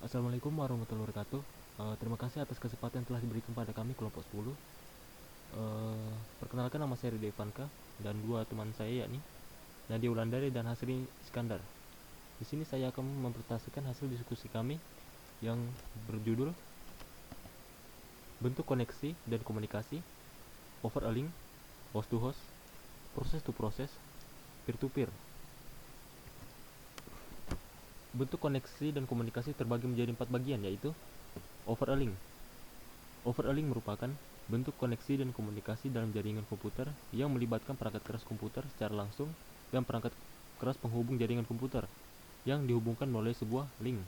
Assalamualaikum warahmatullahi wabarakatuh. Terima kasih atas kesempatan yang telah diberikan pada kami kelompok 10. Perkenalkan, nama saya Ridho Ivanka dan dua teman saya, yakni Nadia Wulandari dan Hasri Iskandar. Di sini saya akan mempresentasikan hasil diskusi kami yang berjudul bentuk koneksi dan komunikasi, over a link, host to host, process to process, peer to peer. Bentuk koneksi dan komunikasi terbagi menjadi 4 bagian, yaitu over a link. Over a link merupakan bentuk koneksi dan komunikasi dalam jaringan komputer yang melibatkan perangkat keras komputer secara langsung dan perangkat keras penghubung jaringan komputer yang dihubungkan melalui sebuah link.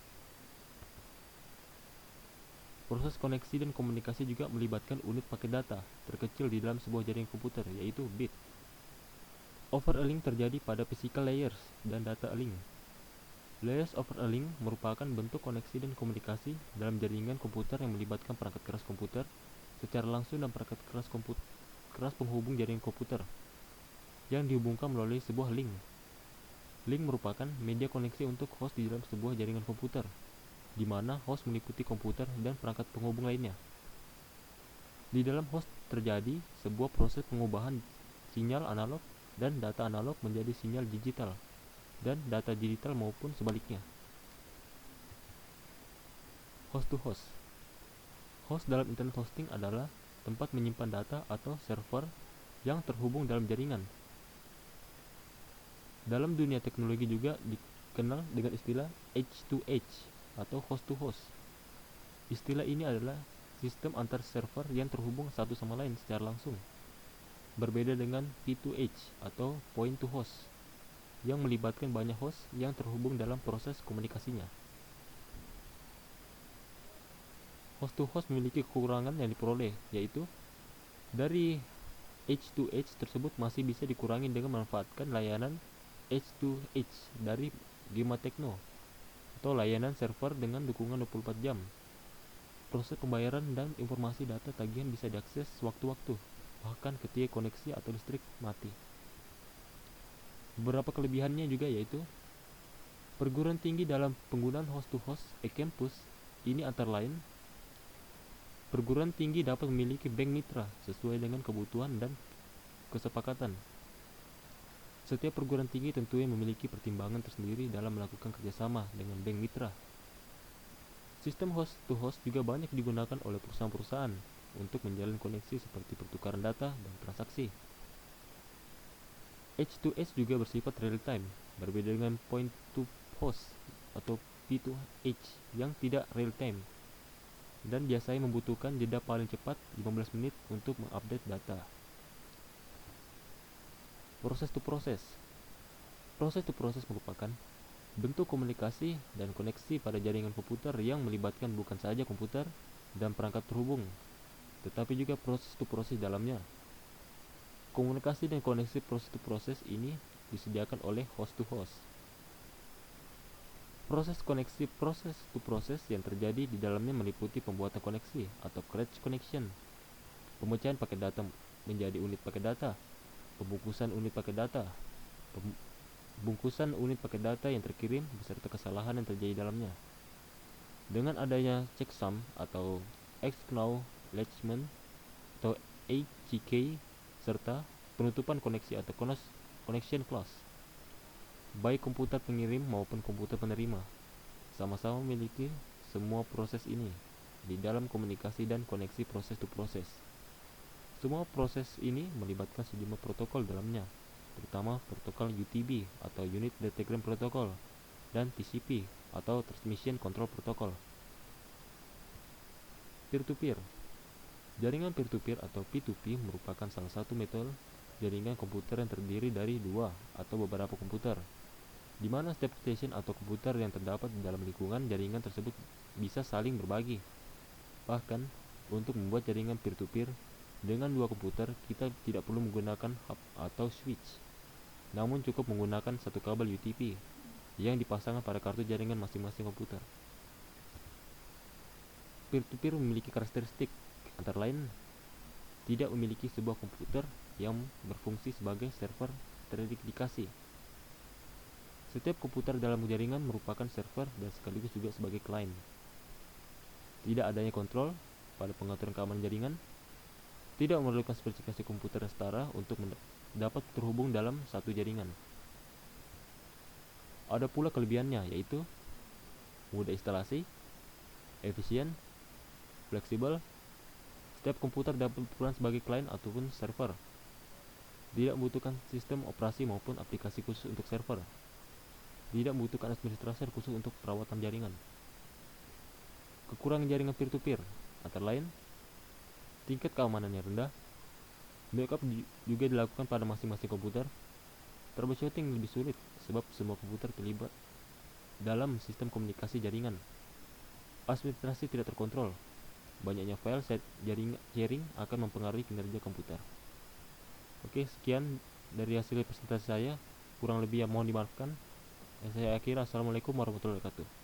Proses koneksi dan komunikasi juga melibatkan unit paket data terkecil di dalam sebuah jaringan komputer, yaitu bit. Over a link terjadi pada physical layers dan data a link. Layers over a link merupakan bentuk koneksi dan komunikasi dalam jaringan komputer yang melibatkan perangkat keras komputer secara langsung dan perangkat keras penghubung jaringan komputer yang dihubungkan melalui sebuah link. Link merupakan media koneksi untuk host di dalam sebuah jaringan komputer, di mana host meliputi komputer dan perangkat penghubung lainnya. Di dalam host terjadi sebuah proses pengubahan sinyal analog dan data analog menjadi sinyal digital, dan data digital maupun sebaliknya. Host to host. Host dalam internet hosting adalah tempat menyimpan data atau server yang terhubung dalam jaringan. Dalam dunia teknologi juga dikenal dengan istilah H2H atau host to host. Istilah ini adalah sistem antar server yang terhubung satu sama lain secara langsung. Berbeda dengan P2H atau point to host yang melibatkan banyak host yang terhubung dalam proses komunikasinya. Host to host memiliki kekurangan yang diperoleh, yaitu dari H2H tersebut masih bisa dikurangi dengan memanfaatkan layanan H2H dari Gema Tekno atau layanan server dengan dukungan 24 jam. Proses pembayaran dan informasi data tagihan bisa diakses sewaktu-waktu, bahkan ketika koneksi atau listrik mati. Beberapa kelebihannya juga yaitu perguruan tinggi dalam penggunaan host to host e-campus ini antara lain: perguruan tinggi dapat memiliki bank mitra sesuai dengan kebutuhan dan kesepakatan. Setiap perguruan tinggi tentunya memiliki pertimbangan tersendiri dalam melakukan kerjasama dengan bank mitra. Sistem host to host juga banyak digunakan oleh perusahaan-perusahaan untuk menjalin koneksi seperti pertukaran data dan transaksi. H2H juga bersifat real time, berbeda dengan point to host atau P2H yang tidak real time dan biasanya membutuhkan jeda paling cepat 15 menit untuk mengupdate data. Proses to process. Proses to process merupakan bentuk komunikasi dan koneksi pada jaringan komputer yang melibatkan bukan saja komputer dan perangkat terhubung, tetapi juga proses to process dalamnya. Komunikasi dan koneksi proses to process ini disediakan oleh host to host. Proses koneksi proses to process yang terjadi di dalamnya meliputi pembuatan koneksi atau batch connection, pemecahan paket data menjadi unit paket data, pembungkusan unit paket data, bungkusan unit paket data yang terkirim beserta kesalahan yang terjadi dalamnya. Dengan adanya checksum atau acknowledgement atau ACK serta penutupan koneksi atau connection class, baik komputer pengirim maupun komputer penerima sama-sama memiliki semua proses ini di dalam komunikasi dan koneksi proses to proses. Semua proses ini melibatkan sejumlah protokol dalamnya, terutama protokol UTB atau Unit Datagram Protocol dan TCP atau Transmission Control Protocol. Peer-to-peer. Jaringan peer-to-peer atau P2P merupakan salah satu metode jaringan komputer yang terdiri dari dua atau beberapa komputer, di mana setiap station atau komputer yang terdapat di dalam lingkungan jaringan tersebut bisa saling berbagi. Bahkan, untuk membuat jaringan peer-to-peer dengan dua komputer, kita tidak perlu menggunakan hub atau switch, namun cukup menggunakan satu kabel UTP yang dipasangkan pada kartu jaringan masing-masing komputer. Peer-to-peer memiliki karakteristik antara lain tidak memiliki sebuah komputer yang berfungsi sebagai server terdedikasi. Setiap komputer dalam jaringan merupakan server dan sekaligus juga sebagai client. tidak adanya kontrol pada pengaturan keamanan jaringan, tidak memerlukan spesifikasi komputer yang setara untuk dapat terhubung dalam satu jaringan. Ada pula kelebihannya, yaitu mudah instalasi, efisien, fleksibel. Setiap komputer dapat berperan sebagai klien ataupun server. Tidak membutuhkan sistem operasi maupun aplikasi khusus untuk server. Tidak membutuhkan administrator khusus untuk perawatan jaringan. Kekurangan jaringan peer-to-peer, antara lain tingkat keamanannya rendah, backup juga dilakukan pada masing-masing komputer, troubleshooting lebih sulit sebab semua komputer terlibat dalam sistem komunikasi jaringan, administrasi tidak terkontrol, banyaknya file jaringan sharing akan mempengaruhi kinerja komputer. Oke, sekian dari hasil presentasi saya, kurang lebih yang mohon dimaafkan. Saya akhiri, assalamualaikum warahmatullahi wabarakatuh.